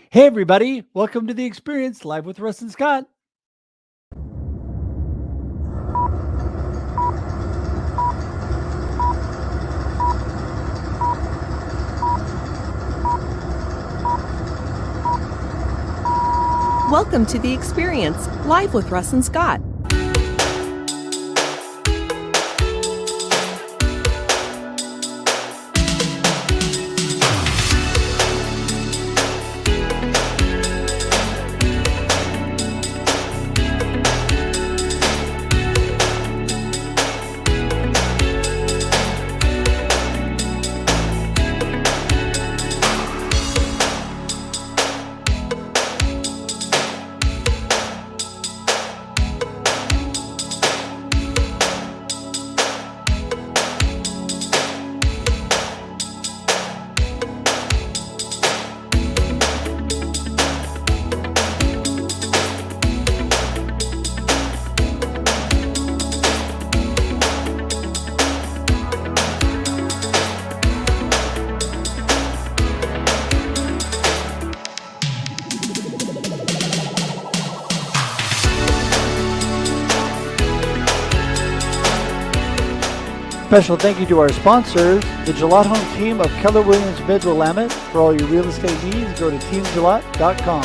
Hey, everybody. Welcome to The Experience, live with Russ and Scott. Welcome to The Experience, live with Russ and Scott. Special thank you to our sponsors, the Gillette Home team of Keller Williams Midwillamette. For all your real estate needs, go to teamgillette.com.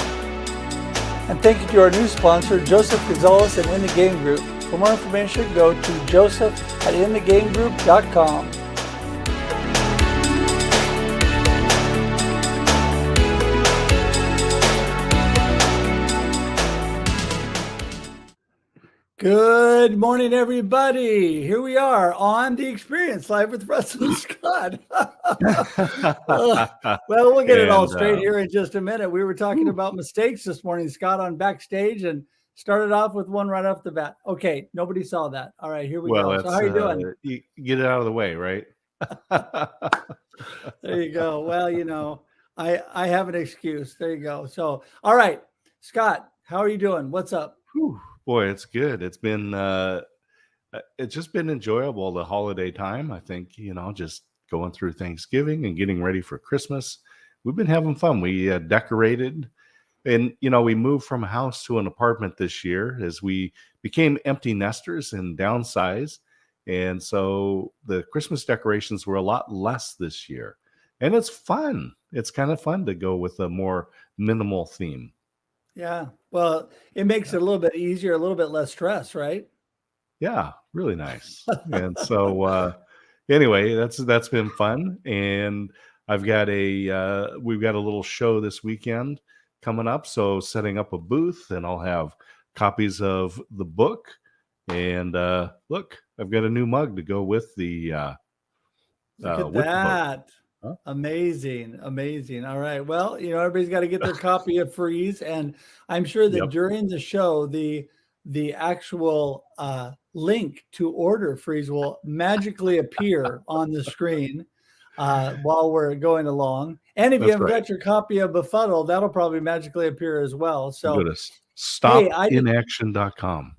And thank you to our new sponsor, Joseph Gonzalez and In the Game Group. For more information, go to joseph@inthegamegroup.com. Good morning, everybody. Here we are on The Experience, live with Russ and Scott. Well, we'll get it all straight here in just a minute. We were talking about mistakes this morning, Scott, on backstage, and started off with one right off the bat. Okay, nobody saw that. All right, here we go. So how are you doing? You get it out of the way, right? There you go. Well, you know, I have an excuse. There you go. So, all right, Scott, how are you doing? What's up? Whew. Boy, it's good. It's just been enjoyable the holiday time. I think, just going through Thanksgiving and getting ready for Christmas. We've been having fun. We decorated and, we moved from a house to an apartment this year as we became empty nesters and downsized. And so the Christmas decorations were a lot less this year. And it's fun. It's kind of fun to go with a more minimal theme. Yeah. Well, it makes it a little bit easier, a little bit less stress, right? Yeah, really nice. And so anyway, that's been fun. And we've got a little show this weekend coming up. So setting up a booth, and I'll have copies of the book. And look, I've got a new mug to go with the look at that. Huh? Amazing. All right. Well, everybody's got to get their copy of Freeze, and I'm sure that during the show, the actual link to order Freeze will magically appear on the screen while we're going along. And if you haven't got your copy of Befuddle, that'll probably magically appear as well. So go to stopinaction.com.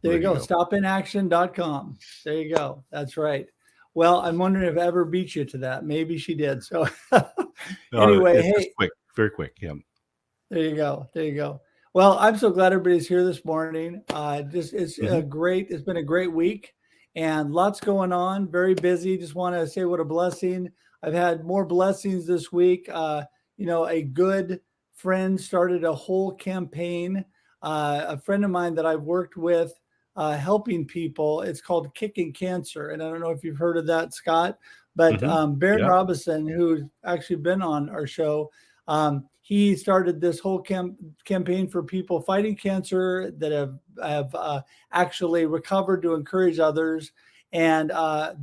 There you go. Stopinaction.com. There you go. That's right. Well, I'm wondering if I ever beat you to that. Maybe she did. So anyway, hey, quick, very quick. Yeah. There you go. Well, I'm so glad everybody's here this morning. It's been a great week and lots going on. Very busy. Just want to say what a blessing. I've had more blessings this week. A good friend started a whole campaign. A friend of mine that I've worked with, helping people. It's called Kicking Cancer. And I don't know if you've heard of that, Scott, but Baron Robinson, who's actually been on our show, he started this whole campaign for people fighting cancer that have actually recovered to encourage others. And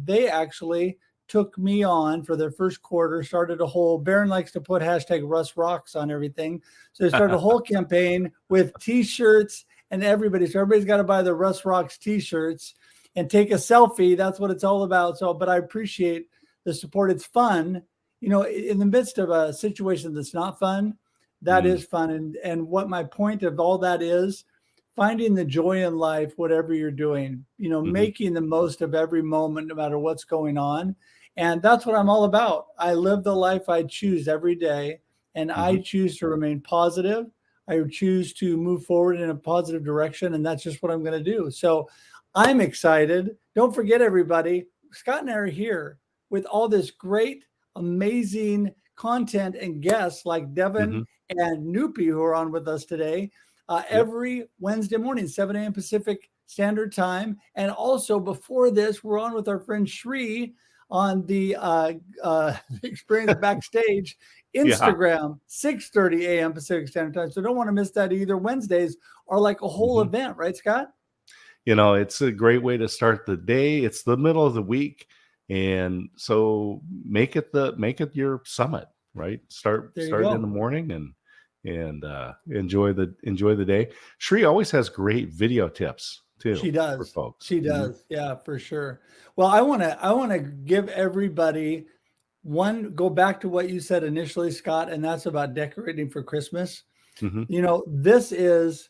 they actually took me on for their first quarter, started a whole, Baron likes to put hashtag Russ Rocks on everything. So they started a whole campaign with t-shirts and everybody's got to buy the Russ Rocks t-shirts and take a selfie. That's what it's all about. So, but I appreciate the support. It's fun, in the midst of a situation that's not fun, that is fun. And what my point of all that is, finding the joy in life, whatever you're doing, making the most of every moment, no matter what's going on. And that's what I'm all about. I live the life I choose every day. and I choose to remain positive. I choose to move forward in a positive direction, and that's just what I'm going to do. So I'm excited. Don't forget, everybody, Scott and I are here with all this great, amazing content and guests like Devin and Nupi, who are on with us today, every Wednesday morning, 7 a.m. Pacific Standard Time. And also before this, we're on with our friend Shri on the Experience Backstage Instagram, 6:30 a.m. Pacific Standard Time. So don't want to miss that either. Wednesdays are like a whole event, right, Scott? You know, it's a great way to start the day. It's the middle of the week, and so make it your summit, right? Start in the morning and enjoy the day. Shri always has great video tips too. She does. For folks. She does. Yeah, for sure. Well, I want to give everybody go back to what you said initially, Scott, and that's about decorating for Christmas. You know, this is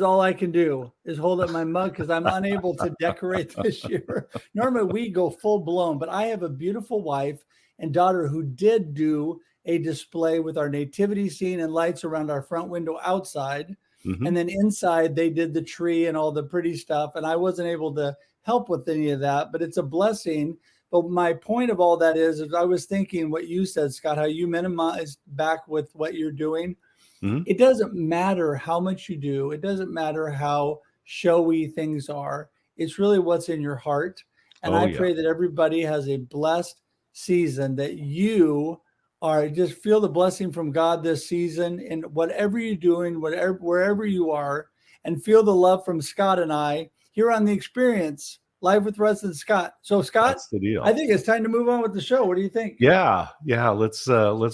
all I can do is hold up my mug because I'm unable to decorate this year. Normally we go full blown, but I have a beautiful wife and daughter who did do a display with our nativity scene and lights around our front window outside. And then inside they did the tree and all the pretty stuff. And I wasn't able to help with any of that, but it's a blessing. But my point of all that is I was thinking what you said, Scott, how you minimized back with what you're doing. It doesn't matter how much you do. It doesn't matter how showy things are. It's really what's in your heart. And I pray that everybody has a blessed season, that you are just feel the blessing from God this season in whatever you're doing, wherever you are, and feel the love from Scott and I here on The Experience, live with Russ and Scott. So Scott, that's the deal. I think it's time to move on with the show. What do you think? Yeah. Let's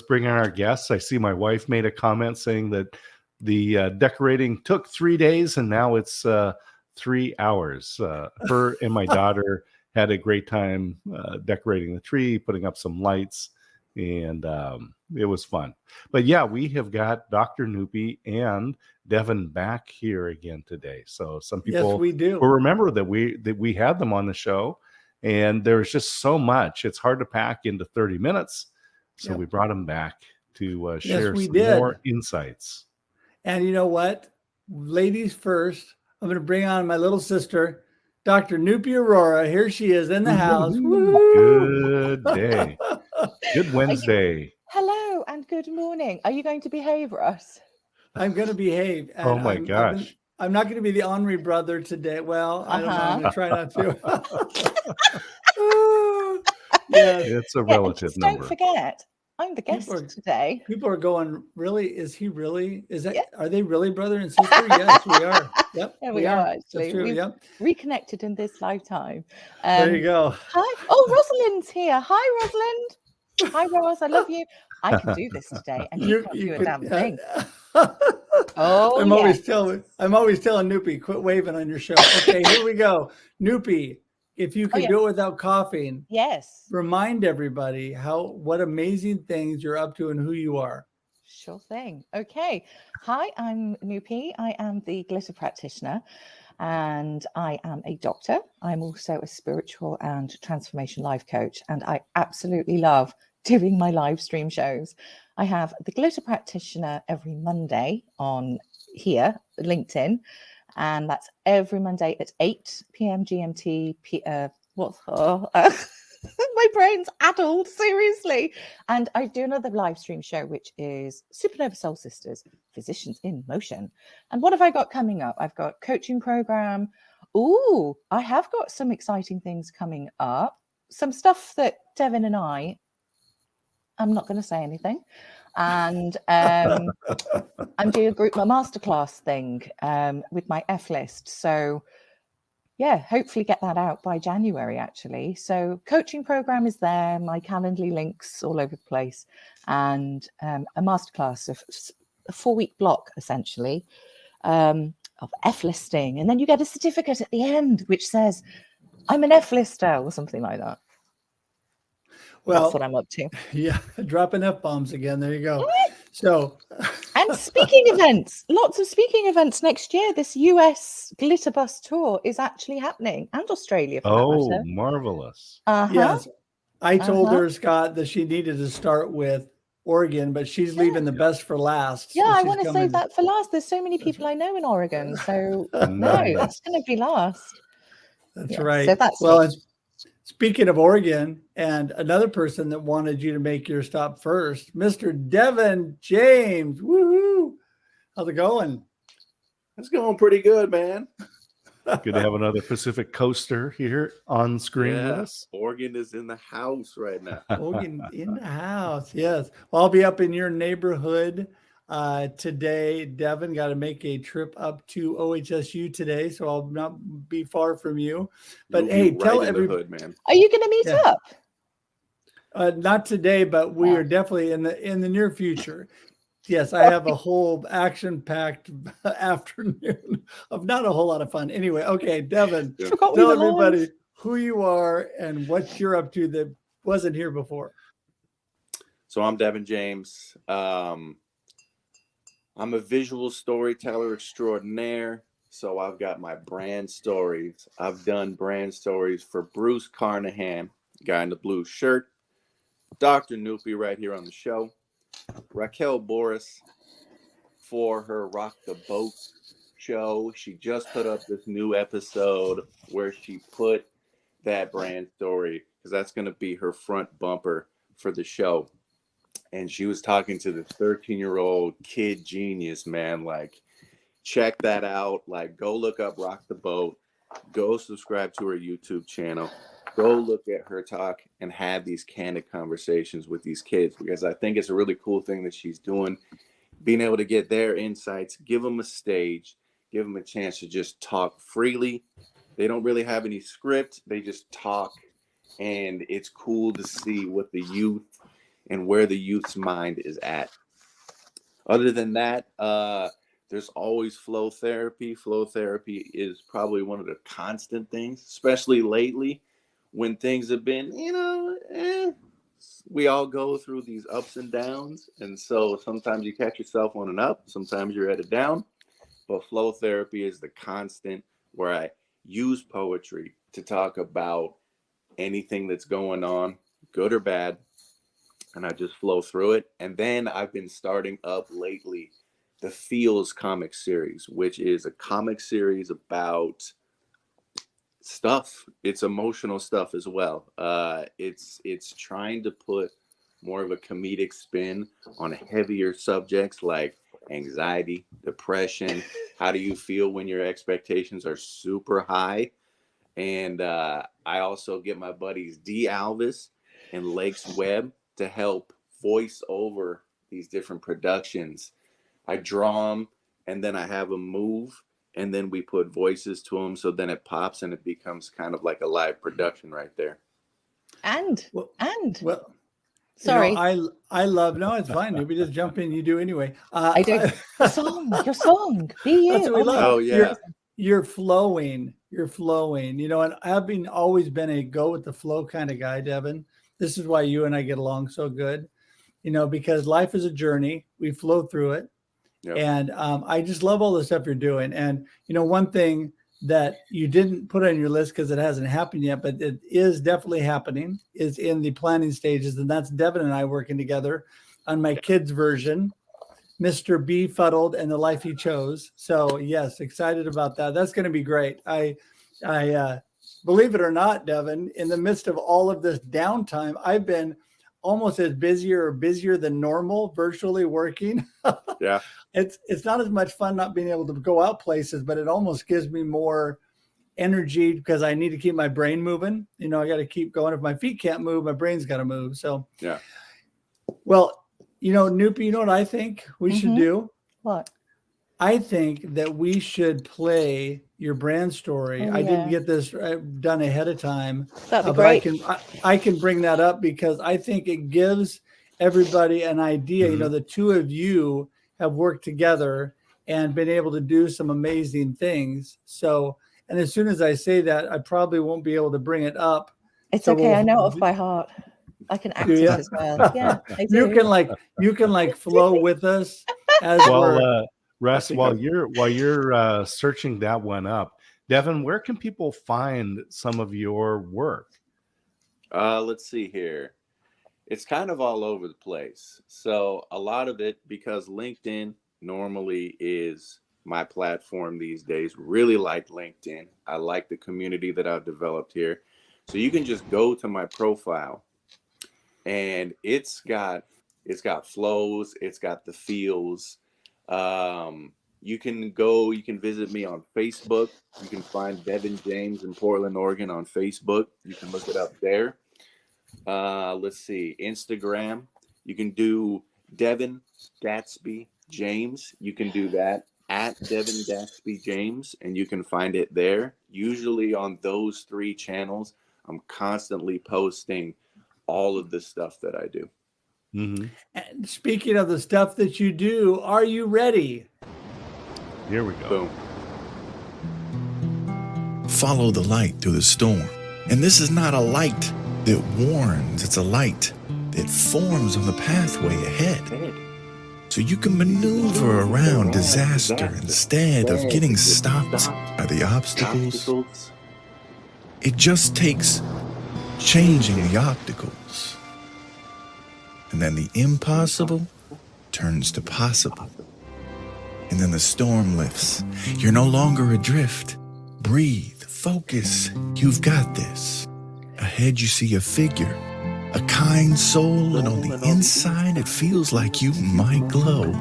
bring on our guests. I see my wife made a comment saying that the decorating took 3 days and now it's 3 hours. Her and my daughter had a great time decorating the tree, putting up some lights, and it was fun. But yeah, we have got Dr. Nupi and Devin back here again today. So some people we do. will remember that we had them on the show, and there's just so much. It's hard to pack into 30 minutes. So we brought them back to share some more insights. And you know what? Ladies first, I'm going to bring on my little sister, Dr. Nupi Arora. Here she is in the house. Good day. Good Wednesday. Hello and good morning. Are you going to behave, Russ? I'm going to behave. And oh my gosh. I'm not going to be the Henri brother today. Well, I don't know. I'm going to try not to. It's a relative number. Don't forget, I'm the guest today. People are going, really? Is he really? Is that? Are they really brother and sister? Yes, we are. Yep, yeah, we are actually. That's true. We've reconnected in this lifetime. There you go. Hi. Oh, Rosalind's here. Hi, Rosalind. Hi, Ross. I love you. I can do this today, and you can't do a damn thing. I'm always telling Nupi, quit waving on your show. Okay, here we go. Nupi, if you can do it without coughing, remind everybody what amazing things you're up to and who you are. Sure thing. Okay. Hi, I'm Nupi. I am the glitter practitioner, and I am a doctor. I'm also a spiritual and transformation life coach, and I absolutely love doing my live stream shows. I have the glitter practitioner every Monday on here, LinkedIn, and that's every Monday at 8 p.m. GMT. My brain's addled, seriously. And I do another live stream show, which is Supernova Soul Sisters, Physicians in Motion. And what have I got coming up? I've got coaching program. Ooh, I have got some exciting things coming up. Some stuff that Devin and I'm not going to say anything. And I'm doing a masterclass thing with my F list. So yeah, hopefully get that out by January, actually. So coaching program is there, my Calendly links all over the place, and a masterclass of a 4-week block, essentially, of F listing. And then you get a certificate at the end, which says, I'm an F lister or something like that. Well, that's what I'm up to. Yeah, dropping F-bombs again. There you go. So, and speaking events, lots of speaking events next year. This US Glitter Bus tour is actually happening, and Australia. For that matter. Marvelous. Yes, I told her, Scott, that she needed to start with Oregon, but she's leaving the best for last. Yeah, So I she's want to coming. save that for last. There's so many people I know in Oregon. So no, Nice. that's going to be last. That's Yeah, right. so that's well, me. it's, speaking of Oregon, and another person that wanted you to make your stop first, Mr. Devin James. Woohoo! How's it going? It's going pretty good, man. Good to have another Pacific coaster here on screen with us. Oregon is in the house right now. Oregon in the house. Yes. Well, I'll be up in your neighborhood today. Devin got to make a trip up to OHSU today, so I'll not be far from you. But You'll hey, be tell right in the everybody. hood, man. Are you going to meet up? Not today, but we are definitely in the near future. Yes, I have a whole action-packed afternoon of not a whole lot of fun. Anyway, okay, Devin, Forgot we tell were everybody live. who you are and what you're up to that wasn't here before. So I'm Devin James. I'm a visual storyteller extraordinaire. So I've got my brand stories. I've done brand stories for Bruce Carnahan, guy in the blue shirt, Dr. Nupi right here on the show, Raquel Boris for her Rock the Boat show. She just put up this new episode where she put that brand story, because that's going to be her front bumper for the show. And she was talking to this 13-year-old kid genius, man. Like, check that out. Like, go look up Rock the Boat. Go subscribe to her YouTube channel. Go look at her talk and have these candid conversations with these kids, because I think it's a really cool thing that she's doing, being able to get their insights, give them a stage, give them a chance to just talk freely. They don't really have any script. They just talk, and it's cool to see what the youth and where the youth's mind is at. Other than that, there's always flow therapy. Flow therapy is probably one of the constant things, especially lately when things have been, we all go through these ups and downs. And so sometimes you catch yourself on an up, sometimes you're at a down. But flow therapy is the constant where I use poetry to talk about anything that's going on, good or bad, and I just flow through it. And then I've been starting up lately the Feels comic series, which is a comic series about stuff. It's emotional stuff as well. It's trying to put more of a comedic spin on heavier subjects like anxiety, depression. How do you feel when your expectations are super high? And I also get my buddies D. Alvis and Lakes Webb to help voice over these different productions. I draw them, and then I have them move, and then we put voices to them, so then it pops and it becomes kind of like a live production right there. Sorry, I love. No, it's fine. Maybe just jump in. You do anyway. I do. Your song, be you. That's what we love. Oh yeah, you're flowing. You're flowing. And I've always been a go with the flow kind of guy, Devin. This is why you and I get along so good. Because life is a journey. We flow through it. Yep. And I just love all the stuff you're doing. And, one thing that you didn't put on your list because it hasn't happened yet, but it is definitely happening, is in the planning stages. And that's Devin and I working together on my kids' version, Mr. Befuddled and the Life He Chose. So, yes, excited about that. That's going to be great. I believe it or not, Devin, in the midst of all of this downtime, I've been almost as busier than normal, virtually working. Yeah. It's not as much fun not being able to go out places, but it almost gives me more energy because I need to keep my brain moving. I got to keep going. If my feet can't move, my brain's got to move. So, yeah. Well, Nupi, you know what I think we should do? What? I think that we should play your brand story. I didn't get this done ahead of time. That'd be great. I can bring that up because I think it gives everybody an idea. Mm-hmm. The two of you have worked together and been able to do some amazing things. So, and as soon as I say that, I probably won't be able to bring it up. It's okay. I know it off by heart. I can act it as well. Yeah, I do. You can flow with us as Russ, while you're searching that one up, Devin, where can people find some of your work? Let's see here. it's kind of all over the place. So a lot of it, because LinkedIn normally is my platform these days, really like LinkedIn. I like the community that I've developed here. So you can just go to my profile and it's got flows, it's got the feels. You can visit me on Facebook. You can find Devin James in Portland, Oregon on Facebook. You can look it up there. Let's see, Instagram. You can do Devin Gatsby James. You can do that at Devin Gatsby James, and you can find it there. Usually on those 3 channels, I'm constantly posting all of the stuff that I do. Mm-hmm. And speaking of the stuff that you do, are you ready? Here we go. Boom. Follow the light through the storm. And this is not a light that warns, it's a light that forms on the pathway ahead. So you can maneuver around disaster instead of getting stopped by the obstacles. It just takes changing the obstacles. And then the impossible turns to possible. And then the storm lifts. You're no longer adrift. Breathe, focus, you've got this. Ahead you see a figure, a kind soul, and on the inside it feels like you might glow.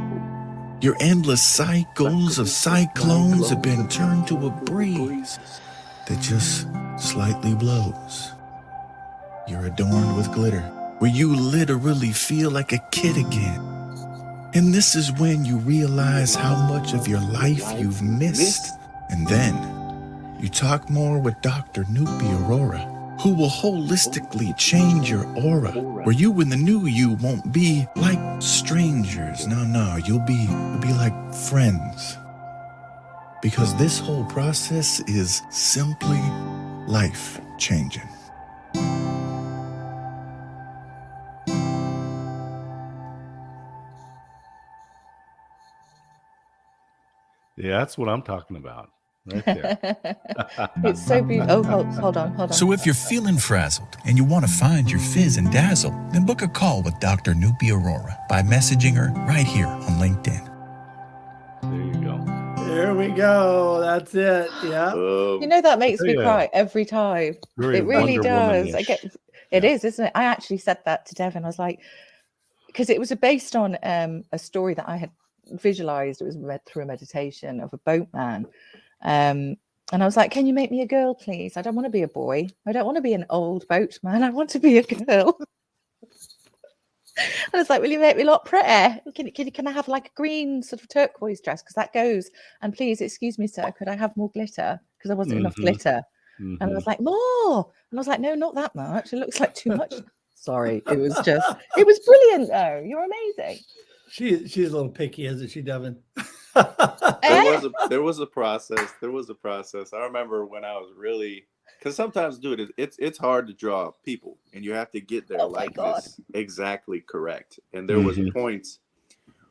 Your endless cycles of cyclones have been turned to a breeze that just slightly blows. You're adorned with glitter, where you literally feel like a kid again. And this is when you realize how much of your life you've missed. And then you talk more with Dr. Nupi Arora, who will holistically change your aura, where you and the new you won't be like strangers. No, you'll be like friends. Because this whole process is simply life changing. Yeah, that's what I'm talking about right there. It's so beautiful. Oh, hold on. So if you're feeling frazzled and you want to find your fizz and dazzle, then book a call with Dr. Nupi Arora by messaging her right here on LinkedIn. There you go. There we go. That's it. Yeah. You know, that makes me cry every time. Very It really Wonder does. Woman-ish. It is, isn't it? I actually said that to Devin. I was like, because it was based on a story that I had visualized. It was read through a meditation of a boatman. And I was like, can you make me a girl, please? I don't want to be a boy. I don't want to be an old boatman. I want to be a girl. And I was like, will you make me look pretty? Can I have like a green sort of turquoise dress? Because that goes. And please, excuse me, sir, could I have more glitter? Because there wasn't enough glitter. And I was like, more. And I was like, no, not that much. It looks like too much. Sorry. It was brilliant though. You're amazing. She's a little picky, isn't she, Devin? There was a process. I remember when I was really, because sometimes, dude, it's hard to draw people, and you have to get their likeness exactly correct. And there was points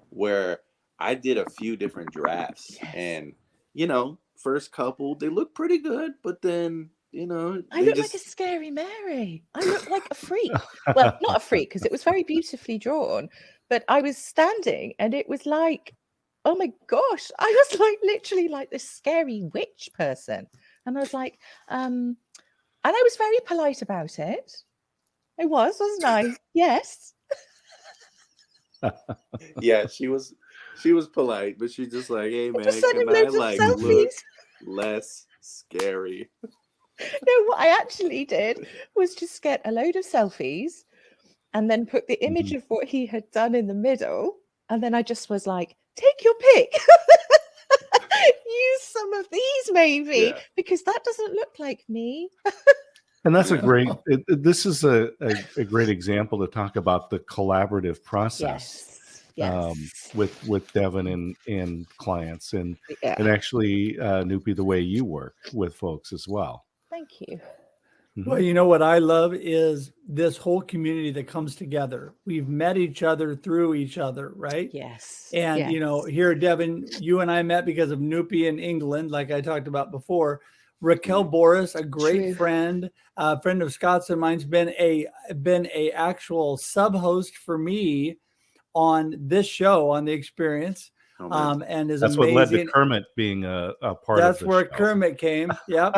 where I did a few different drafts, and first couple they look pretty good, but then I look like a scary Mary. I look like a freak. Well, not a freak because it was very beautifully drawn, but I was standing and it was like, oh my gosh, I was like literally like this scary witch person. And I was like, and I was very polite about it. I wasn't I? Yes. Yeah, she was polite, but she's just like, hey man, just sent him can I loads of like selfies. look less scary? No, what I actually did was just get a load of selfies and then put the image of what he had done in the middle. And then I just was like, take your pick. Use some of these maybe, because that doesn't look like me. And that's a great, this is a great example to talk about the collaborative process. Yes. With Devin and clients and actually Nupi, the way you work with folks as well. Thank you. Well, what I love is this whole community that comes together. We've met each other through each other, right? Yes. And, here, Devin, you and I met because of Nupi in England, like I talked about before. Raquel Boris, a great True. friend, a friend of Scott's and mine's been a actual sub-host for me on this show on The Experience. And is That's what led to amazing. Kermit being a part of That's the where show. Kermit came. Yep.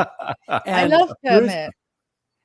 I And love Bruce, Kermit.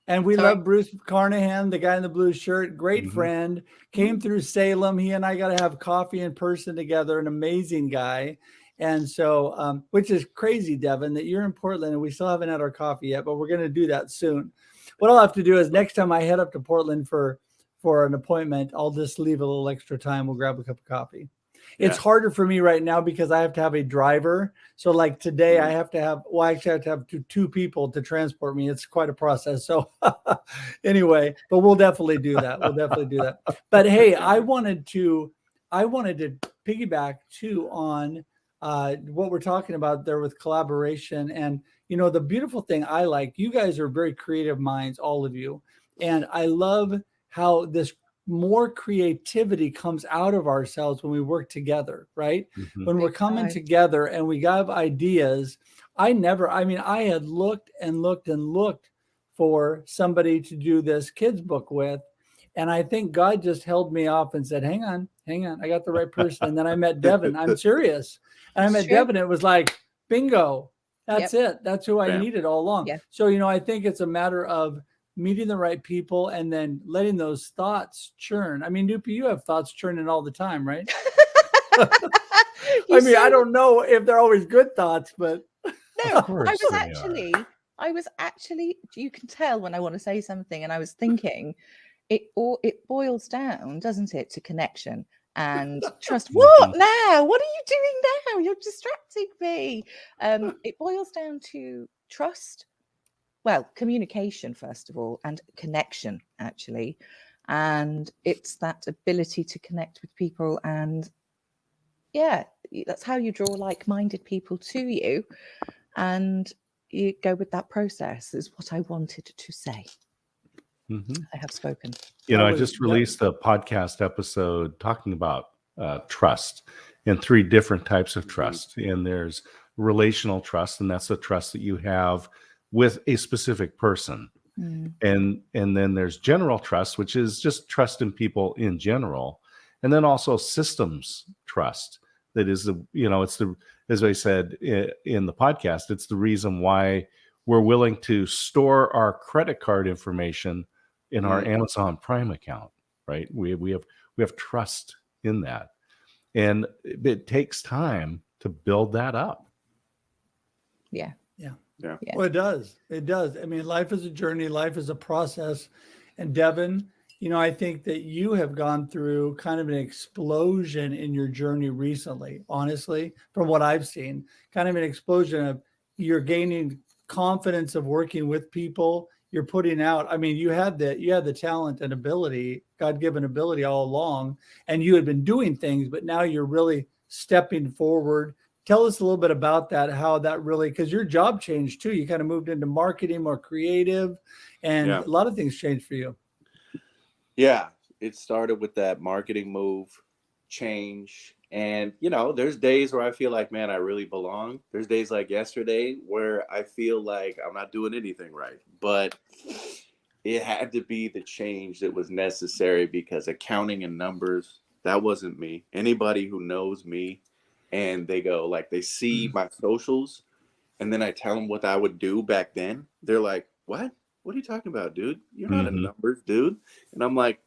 and we Sorry. love Bruce Carnahan, the guy in the blue shirt, great friend, came through Salem. He and I got to have coffee in person together, an amazing guy. And so, which is crazy, Devin, that you're in Portland and we still haven't had our coffee yet, but we're going to do that soon. What I'll have to do is next time I head up to Portland for an appointment, I'll just leave a little extra time. We'll grab a cup of coffee. It's harder for me right now because I have to have a driver. So like today I have to have, well, actually I have to have two people to transport me. It's quite a process. So anyway, but we'll definitely do that. We'll definitely do that. But hey, I wanted to piggyback too on what we're talking about there with collaboration. And, you know, the beautiful thing I like, you guys are very creative minds, all of you. And I love how this more creativity comes out of ourselves when we work together, right? When we're coming together and we have ideas. I had looked and looked and looked for somebody to do this kids book with. And I think God just held me off and said, hang on, I got the right person. And then I met Devin. I'm serious. And I met Devin. It was like, bingo, that's it. That's who I needed all along. Yeah. So, you know, I think it's a matter of meeting the right people and then letting those thoughts churn. I mean, Nupi, you have thoughts churning all the time, right? I mean, I don't know if they're always good thoughts, but no, I was actually, you can tell when I want to say something, and I was thinking it boils down, doesn't it, to connection and trust. What now? What are you doing now? You're distracting me. It boils down to trust. Well, communication, first of all, and connection, actually. And it's that ability to connect with people. And yeah, that's how you draw like-minded people to you. And you go with that process, is what I wanted to say. I have spoken. You know, I just released a podcast episode talking about trust and 3 different types of trust. And there's relational trust, and that's the trust that you have with a specific person. And then there's general trust, which is just trust in people in general. And then also systems trust. That is it's as I said in the podcast, it's the reason why we're willing to store our credit card information in our Amazon Prime account, right? We have trust in that. And it takes time to build that up. Yeah. Well, it does. I mean, life is a journey. Life is a process. And Devin, you know, I think that you have gone through kind of an explosion in your journey recently, honestly, from what I've seen, kind of an explosion of you're gaining confidence of working with people. You're putting out, I mean, you had the talent and ability, God-given ability all along, and you had been doing things, but now you're really stepping forward. Tell us a little bit about that, how that really, because your job changed too. You kind of moved into marketing, more creative, and a lot of things changed for you. Yeah, it started with that marketing move, change. And, you know, there's days where I feel like, man, I really belong. There's days like yesterday where I feel like I'm not doing anything right. But it had to be the change that was necessary, because accounting and numbers, that wasn't me. Anybody who knows me, and they go, like, they see my socials, and then I tell them what I would do back then. They're like, what? What are you talking about, dude? You're not a numbers dude. And I'm like,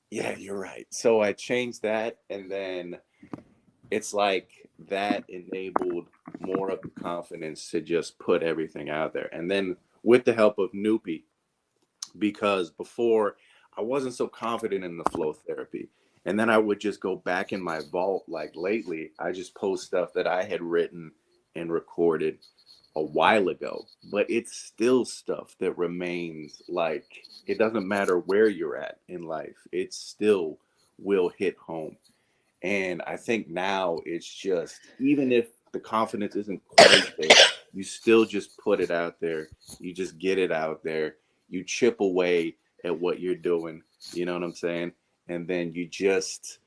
yeah, you're right. So I changed that. And then it's like that enabled more of the confidence to just put everything out there. And then with the help of Nupi, because before I wasn't so confident in the flow therapy. And then I would just go back in my vault. Like lately, I just post stuff that I had written and recorded a while ago, but it's still stuff that remains. Like, it doesn't matter where you're at in life, it still will hit home. And I think now it's just, even if the confidence isn't quite there, you still just put it out there. You just get it out there. You chip away at what you're doing. You know what I'm saying? And then you just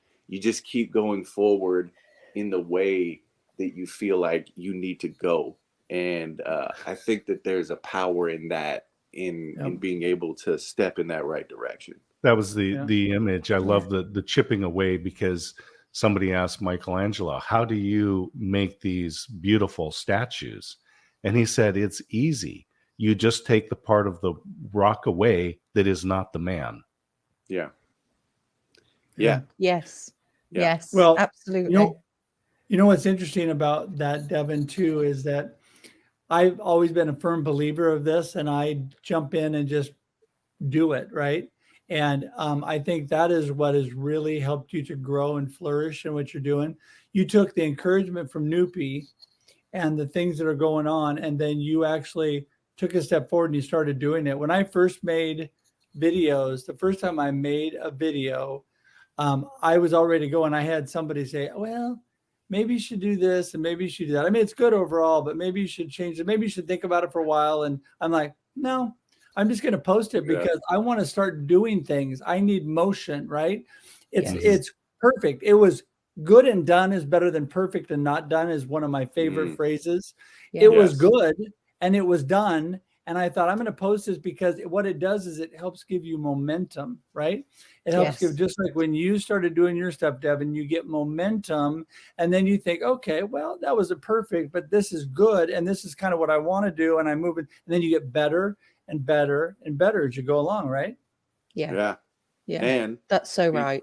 keep going forward in the way that you feel like you need to go. And I think that there's a power in that, in being able to step in that right direction. That was the image. I love the chipping away, because somebody asked Michelangelo, how do you make these beautiful statues? And he said, it's easy. You just take the part of the rock away that is not the man. Yeah. Yes. Well, absolutely. You know what's interesting about that, Devin, too, is that I've always been a firm believer of this, and I jump in and just do it, right? And I think that is what has really helped you to grow and flourish in what you're doing. You took the encouragement from Nupi and the things that are going on, and then you actually took a step forward and you started doing it. When I first made videos, the first time I made a video, I was all ready to go, and I had somebody say, well, maybe you should do this and maybe you should do that. I mean, it's good overall, but maybe you should change it. Maybe you should think about it for a while. And I'm like, no, I'm just going to post it because I want to start doing things. I need motion, right? It's perfect. It was good and done is better than perfect and not done is one of my favorite phrases. Yeah. It was good and it was done. And I thought I'm going to post this because what it does is it helps give you momentum, right? It helps give, just like when you started doing your stuff, Devin, you get momentum and then you think, okay, well, that wasn't perfect, but this is good. And this is kind of what I want to do. And I move it. And then you get better and better and better as you go along, right? Yeah. And that's so right.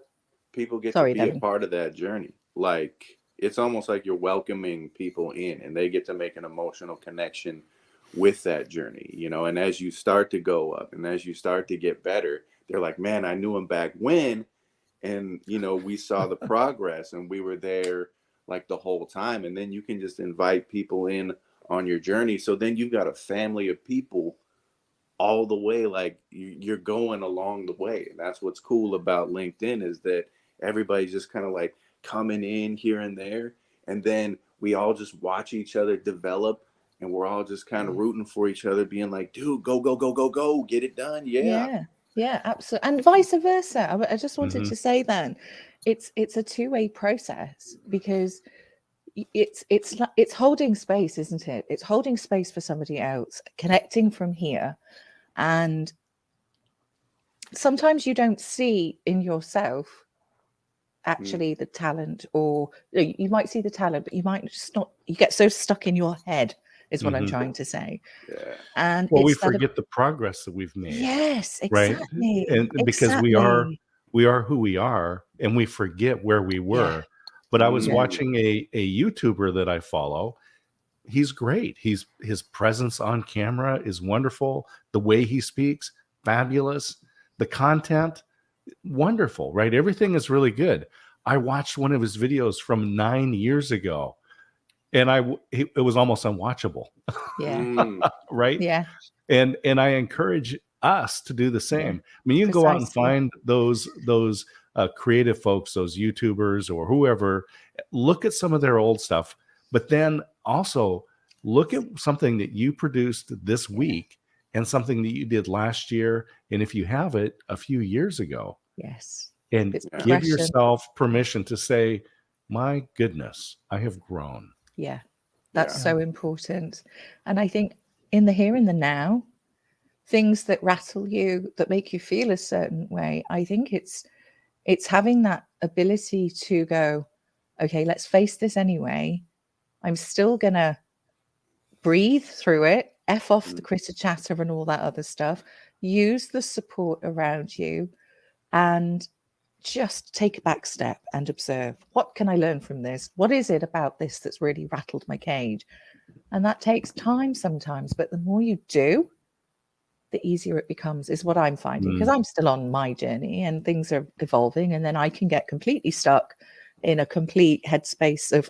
People get to be a part of that journey. Like, it's almost like you're welcoming people in and they get to make an emotional connection with that journey, you know. And as you start to go up and as you start to get better, they're like, man, I knew him back when, and you know, we saw the progress and we were there like the whole time. And then you can just invite people in on your journey. So then you've got a family of people all the way, like you're going along the way. And that's what's cool about LinkedIn, is that everybody's just kind of like coming in here and there, and then we all just watch each other develop. And we're all just kind of rooting for each other, being like, dude, go, get it done. Yeah, absolutely. And vice versa. I just wanted to say then, it's a two-way process, because it's holding space, isn't it? It's holding space for somebody else, connecting from here. And sometimes you don't see in yourself actually the talent, or you might see the talent, but you might just not, you get so stuck in your head, is what I'm trying to say. And we forget the progress that we've made. Yes, exactly. Right. And because we are who we are, and we forget where we were. But I was watching a YouTuber that I follow. He's great. His presence on camera is wonderful. The way he speaks, fabulous. The content, wonderful, right? Everything is really good. I watched one of his videos from 9 years ago, and it was almost unwatchable. Right. And I encourage us to do the same. I mean, you can go out and find those creative folks, those YouTubers or whoever, look at some of their old stuff, but then also look at something that you produced this week and something that you did last year, and if you have it, a few years ago. And give yourself permission to say, my goodness, I have grown. That's so important. And I think in the here and the now, things that rattle you, that make you feel a certain way, I think it's having that ability to go, okay, let's face this anyway. I'm still gonna breathe through it, F off the critter chatter and all that other stuff, use the support around you, and just take a back step and observe, what can I learn from this? What is it about this that's really rattled my cage? And that takes time sometimes, but the more you do, the easier it becomes, is what I'm finding, because I'm still on my journey and things are evolving, and then I can get completely stuck in a complete headspace of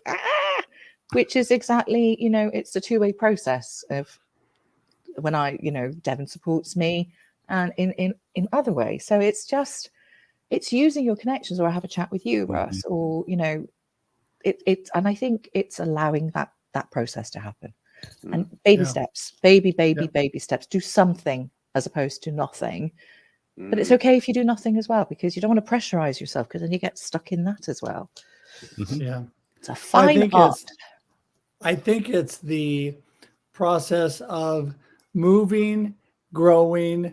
which is exactly, you know, it's a two-way process of when Devin supports me and in other ways. So it's using your connections, or I have a chat with you, Russ, or, you know, and I think it's allowing that process to happen. And baby steps, baby steps, do something as opposed to nothing. But it's okay if you do nothing as well, because you don't want to pressurize yourself, because then you get stuck in that as well. Yeah. It's a fine art. I think it's the process of moving, growing,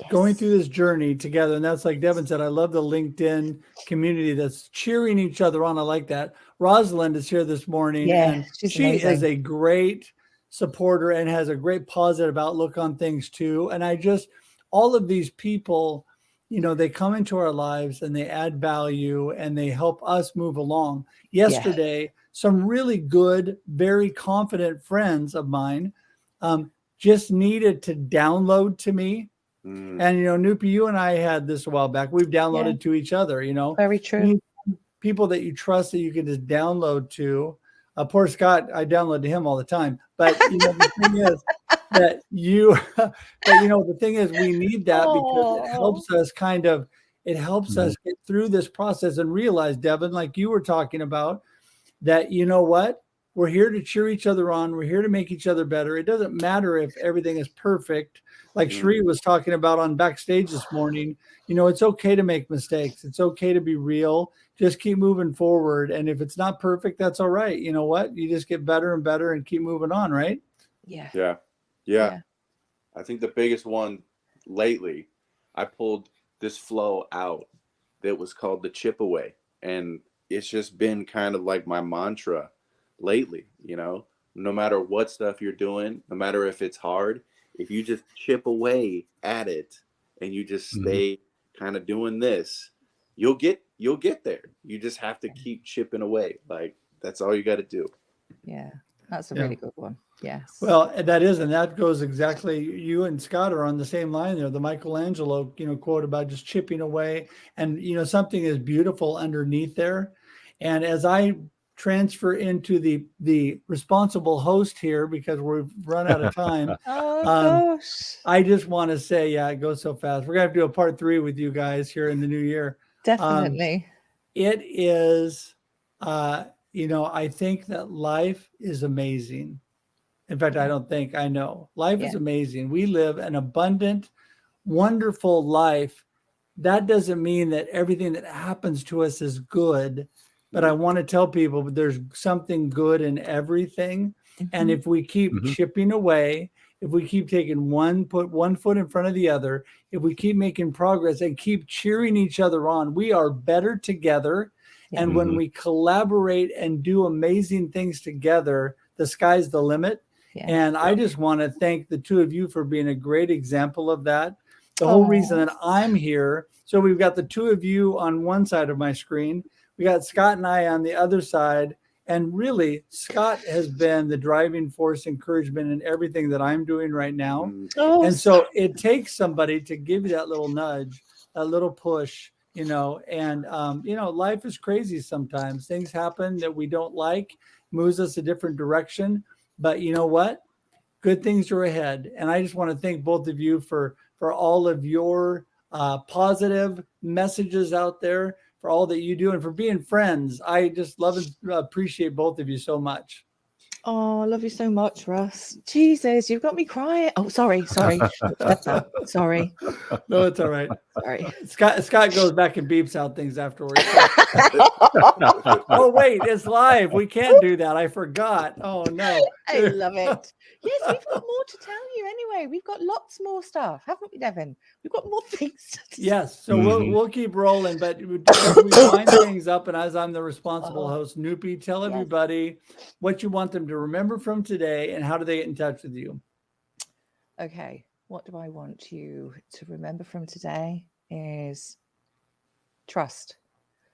going through this journey together. And that's like Devin said, I love the LinkedIn community that's cheering each other on. I like that. Rosalind is here this morning, and she is a great supporter and has a great positive outlook on things too. And all of these people, they come into our lives and they add value and they help us move along. Yesterday, some really good, very confident friends of mine just needed to download to me. And, Nupi, you and I had this a while back. We've downloaded to each other, Very true. You need people that you trust that you can just download to. Poor Scott, I download to him all the time. But, the thing is that the thing is we need that because it helps us us get through this process and realize, Devin, like you were talking about, that, we're here to cheer each other on. We're here to make each other better. It doesn't matter if everything is perfect. Like Sheree was talking about on backstage this morning, it's okay to make mistakes. It's okay to be real. Just keep moving forward. And if it's not perfect, that's all right. You know what? You just get better and better and keep moving on, right? Yeah. I think the biggest one lately, I pulled this flow out that was called the chip away. And it's just been kind of like my mantra lately, no matter what stuff you're doing, no matter if it's hard, if you just chip away at it and you just stay kind of doing this, you'll get there. You just have to keep chipping away. Like, that's all you got to do. Yeah, that's a really good one. Yes. Well, that goes exactly. You and Scott are on the same line there. The Michelangelo, quote about just chipping away, and something is beautiful underneath there. And as I transfer into the responsible host here, because we've run out of time. Gosh. I just want to say, it goes so fast. We're going to have to do a part 3 with you guys here in the new year. Definitely. It is, I think that life is amazing. In fact, I know life is amazing. We live an abundant, wonderful life. That doesn't mean that everything that happens to us is good. But I want to tell people there's something good in everything. And if we keep chipping away, if we keep taking one foot in front of the other, if we keep making progress and keep cheering each other on, we are better together. And when we collaborate and do amazing things together, the sky's the limit. And I just want to thank the two of you for being a great example of that. The whole reason that I'm here. So we've got the two of you on one side of my screen. We got Scott and I on the other side. And really, Scott has been the driving force, encouragement in everything that I'm doing right now. And so it takes somebody to give you that little nudge, a little push, and, life is crazy sometimes. Things happen that we don't like, moves us a different direction. But you know what? Good things are ahead. And I just want to thank both of you for all of your positive messages out there, for all that you do, and for being friends. I just love and appreciate both of you so much. Oh, I love you so much, Russ. Jesus, you've got me crying. Oh, sorry. Sorry. No, it's all right. Sorry. Scott goes back and beeps out things afterwards. Oh, wait, it's live. We can't do that. I forgot. Oh, no. I love it. Yes, we've got more to tell you anyway. We've got lots more stuff, haven't we, Devin? We've got more things to say. Yes, so we'll keep rolling, but as we wind things up, and as I'm the responsible host, Nupi, tell everybody what you want them to remember from today and how do they get in touch with you? Okay, what do I want you to remember from today is trust.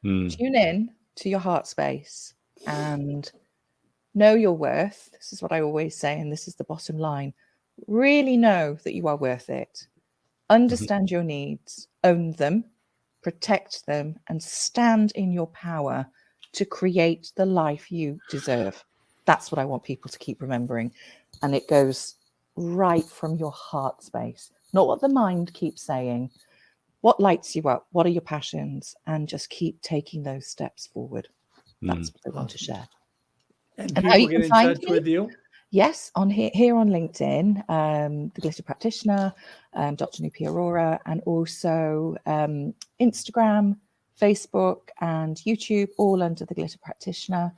Tune in to your heart space and know your worth. This is what I always say, and this is the bottom line. Really know that you are worth it. Understand your needs, own them, protect them, and stand in your power to create the life you deserve. That's what I want people to keep remembering. And it goes right from your heart space, not what the mind keeps saying. What lights you up? What are your passions? And just keep taking those steps forward. That's what I want to share. And people get in touch with you? Yes, on here on LinkedIn, the Glitter Practitioner, Dr. Nupi Arora, and also Instagram, Facebook, and YouTube, all under the Glitter Practitioner.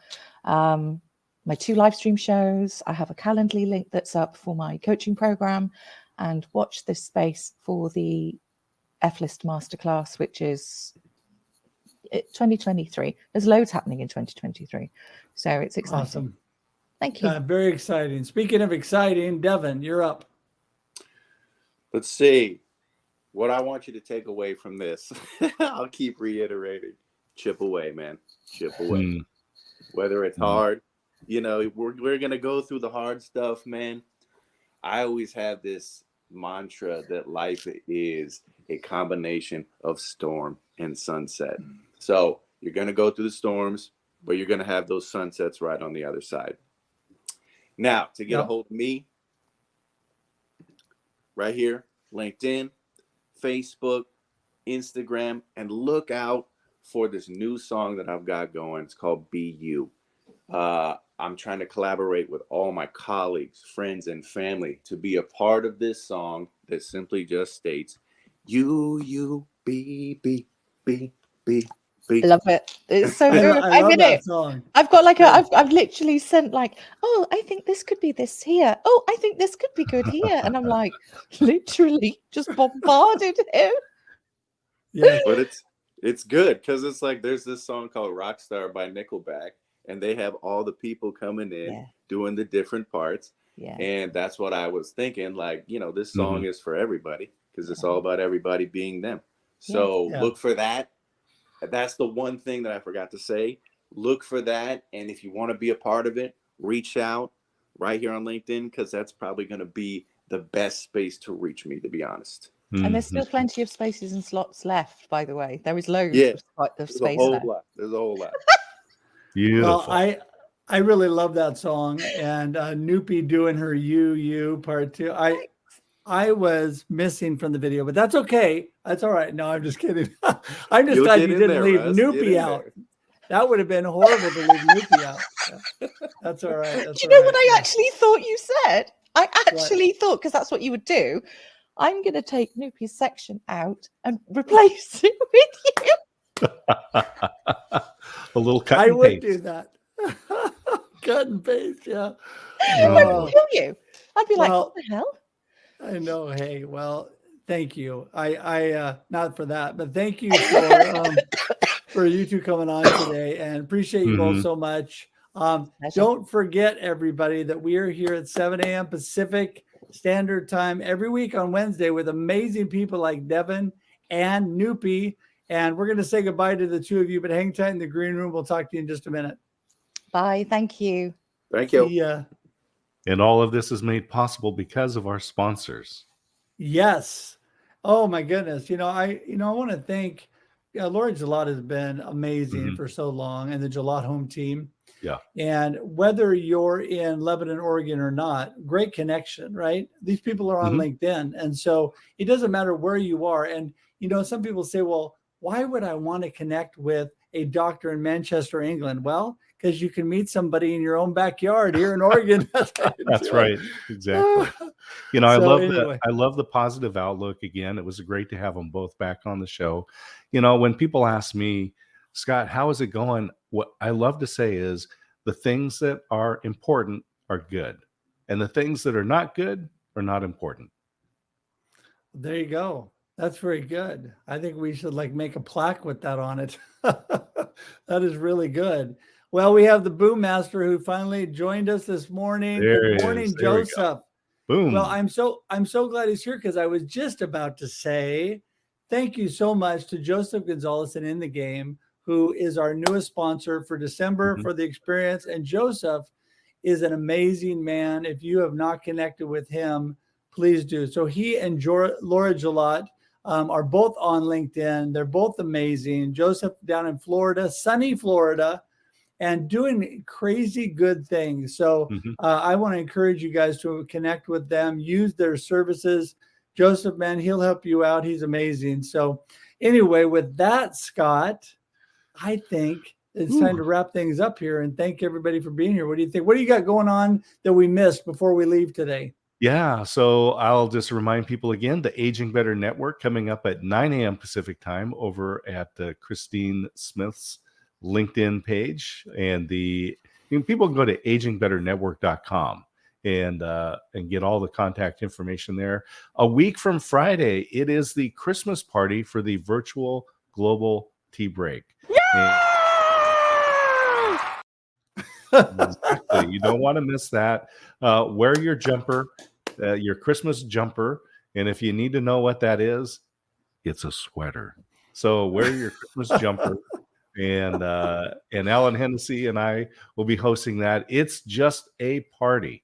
my 2 live stream shows. I have a Calendly link that's up for my coaching program, and watch this space for the F-List Masterclass, which is 2023. There's loads happening in 2023. So it's exciting. Awesome. Thank you. Very exciting. Speaking of exciting, Devin, you're up. Let's see. What I want you to take away from this, I'll keep reiterating. Chip away, man. Chip away. Whether it's hard, we're going to go through the hard stuff, man. I always have this mantra that life is a combination of storm and sunset. So you're going to go through the storms, but you're going to have those sunsets right on the other side. Now, to get a hold of me, right here, LinkedIn, Facebook, Instagram, and look out for this new song that I've got going. It's called Be You. I'm trying to collaborate with all my colleagues, friends, and family to be a part of this song that simply just states, you, be, be. I love it. It's so good. I love in that it. song. I've got like I've literally sent like, oh, I think this could be this here. Oh, I think this could be good here. And I'm like, literally just bombarded him. Yeah. But it's good because it's like there's this song called Rockstar by Nickelback, and they have all the people coming in doing the different parts. Yeah. And that's what I was thinking, like, this song is for everybody because it's all about everybody being them. So look for that. That's the one thing that I forgot to say. Look for that. And if you want to be a part of it, reach out right here on LinkedIn, because that's probably going to be the best space to reach me, to be honest. And there's still plenty of spaces and slots left, by the way. There is loads of space left. There's a whole lot. Beautiful. Well, I really love that song, and Nupi doing her you part 2. I was missing from the video, but that's okay. That's all right. No, I'm just kidding. I'm just glad you didn't leave Nupi out. That would have been horrible to leave Nupi out. Yeah. That's all right. Do you know what I actually thought you said? I actually thought, because that's what you would do, I'm going to take Nupi's section out and replace it with you. A little cut and I would paste. do that. Cut and paste, yeah. I would kill you. I'd be like, what the hell? I know. Hey, well, thank you. I not for that, but thank you for you two coming on today, and appreciate you both so much. Don't forget, everybody, that we are here at 7 a.m. Pacific Standard Time every week on Wednesday with amazing people like Devin and Nupi. And we're going to say goodbye to the two of you, but hang tight in the green room. We'll talk to you in just a minute. Bye. Thank you. Thank you. Yeah. And all of this is made possible because of our sponsors. Yes. Oh my goodness. I want to thank Laura Gillot has been amazing for so long, and the Gillot home team. Yeah. And whether you're in Lebanon, Oregon or not, great connection, right? These people are on LinkedIn. And so it doesn't matter where you are. And, some people say, well, why would I want to connect with a doctor in Manchester, England? Well, because you can meet somebody in your own backyard here in Oregon. That's right. Exactly. I love the positive outlook. Again, it was great to have them both back on the show. When people ask me, Scott, how is it going? What I love to say is the things that are important are good, and the things that are not good are not important. There you go. That's very good. I think we should make a plaque with that on it. That is really good. Well, we have the Boom Master who finally joined us this morning. Good morning, Joseph. Boom. Well, I'm so glad he's here, because I was just about to say thank you so much to Joseph Gonzalez and In the Game, who is our newest sponsor for December for the experience. And Joseph is an amazing man. If you have not connected with him, please do. So he and Laura Gillot are both on LinkedIn. They're both amazing. Joseph down in Florida, sunny Florida, and doing crazy good things. So I want to encourage you guys to connect with them, use their services. Joseph, man, he'll help you out. He's amazing. So anyway, with that, Scott, I think it's time to wrap things up here, and thank everybody for being here. What do you think? What do you got going on that we missed before we leave today? Yeah, so I'll just remind people again, the Aging Better Network coming up at 9 a.m. Pacific time over at Christine Smith's LinkedIn page, and the people can go to agingbetternetwork.com and get all the contact information there. A week from Friday, it is the Christmas party for the virtual global tea break. Exactly. You don't want to miss that. Wear your jumper, your Christmas jumper. And if you need to know what that is, it's a sweater. So wear your Christmas jumper. And Alan Hennessy and I will be hosting that. It's just a party.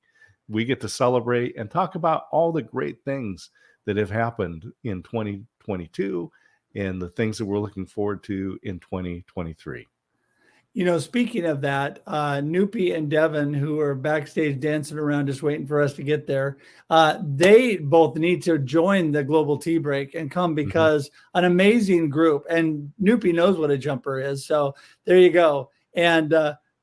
We get to celebrate and talk about all the great things that have happened in 2022 and the things that we're looking forward to in 2023. You know, speaking of that, Nupi and Devin, who are backstage dancing around just waiting for us to get there, they both need to join the Global Tea Break and come because an amazing group. And Nupi knows what a jumper is. So there you go. And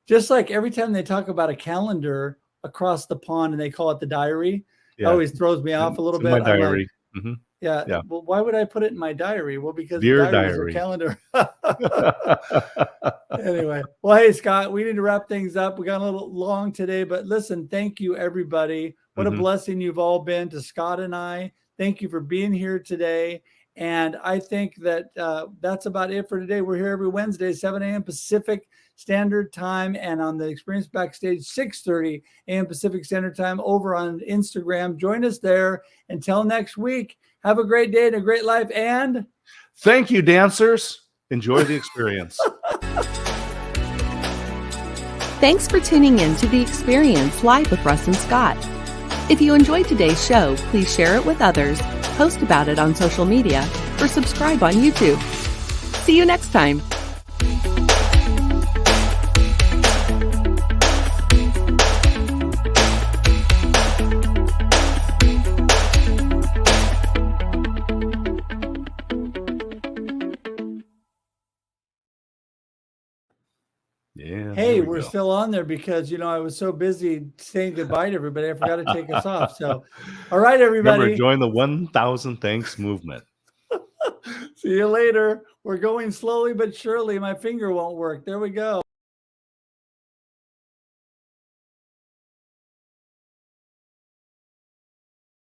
just like every time they talk about a calendar across the pond and they call it the diary, it always throws me off a little bit. My diary. Yeah. Well, why would I put it in my diary? Well, because Dear the diary is a calendar. Anyway, well, hey, Scott, we need to wrap things up. We got a little long today, but listen, thank you, everybody. What a blessing you've all been to Scott and I. Thank you for being here today. And I think that that's about it for today. We're here every Wednesday, 7 a.m. Pacific Standard Time, and on the Experience Backstage, 6:30 a.m. Pacific Standard Time over on Instagram. Join us there. Until next week, have a great day and a great life. And thank you, dancers. Enjoy the experience. Thanks for tuning in to The Experience Live with Russ and Scott. If you enjoyed today's show, please share it with others, post about it on social media, or subscribe on YouTube. See you next time. Hey, we're still on there because, you know, I was so busy saying goodbye to everybody. I forgot to take us off. So, all right, everybody. Remember, join the 1,000 Thanks movement. See you later. We're going slowly but surely. My finger won't work. There we go.